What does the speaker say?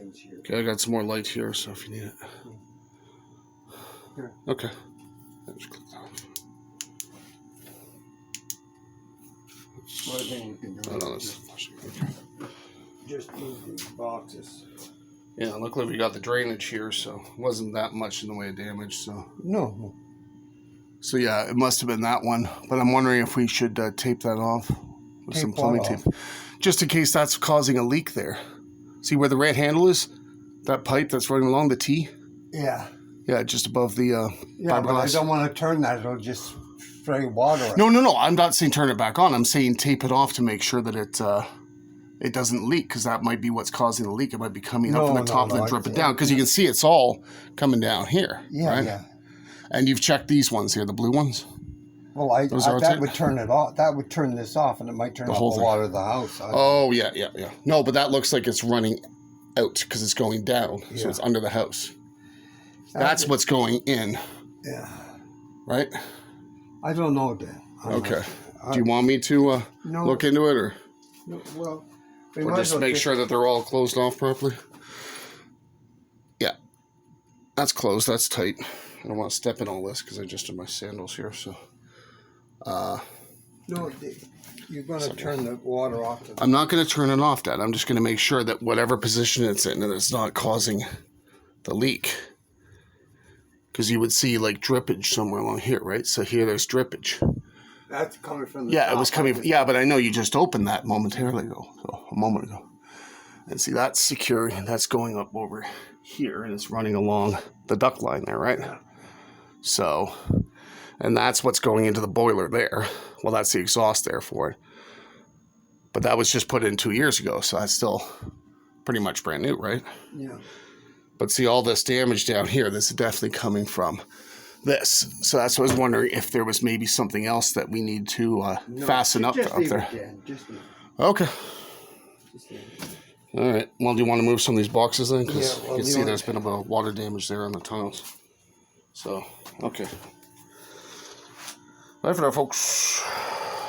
things here. Okay, I got some more light here, so if you need it. Here. Okay. Just click that off. One thing you can do is just move these boxes. Yeah, luckily we got the drainage here, so it wasn't that much in the way of damage. So No. So yeah, it must have been that one. But I'm wondering if we should tape that off with some plumbing tape, just in case that's causing a leak there. See where the red handle is? That pipe that's running along the T? Yeah. Yeah, just above the yeah, but I fiberglass. don't want to turn that. It'll just spray water. No. I'm not saying turn it back on. I'm saying tape it off to make sure that it doesn't leak, because that might be what's causing the leak. It might be coming up from the top and then dripping down, because you can see it's all coming down here. Yeah, right? yeah. And you've checked these ones here, the blue ones? Well, that would turn it off. That would turn this off, and it might turn off the water of the house. Oh, yeah. No, but that looks like it's running out because it's going down. Yeah. So it's under the house. That's what's going in. Yeah. Right? I don't know, Dan. Okay. Do you want me to look into it, or? No, well, or just make sure that they're all closed off properly? Yeah. That's closed. That's tight. I don't want to step in all this because I just did my sandals here, so. No, you're going to turn the water off. I'm not going to turn it off, Dad. I'm just going to make sure that whatever position it's in, that it's not causing the leak. Because you would see like drippage somewhere along here, right? So here there's drippage. That's coming from the top. it was coming. Yeah, but I know you just opened that momentarily ago, so a moment ago. And see, that's secure, and that's going up over here, and it's running along the duct line there, right? Yeah. So, and that's what's going into the boiler there. Well, that's the exhaust there for it. But that was just put in 2 years ago, so that's still pretty much brand new, right? Yeah. But see, all this damage down here, this is definitely coming from this. So that's what I was wondering, if there was maybe something else that we need to fasten up there. Okay. All right. Well, do you want to move some of these boxes then? Because you can see there's been a bit of water damage there on the tiles. So, okay. Bye for now, folks.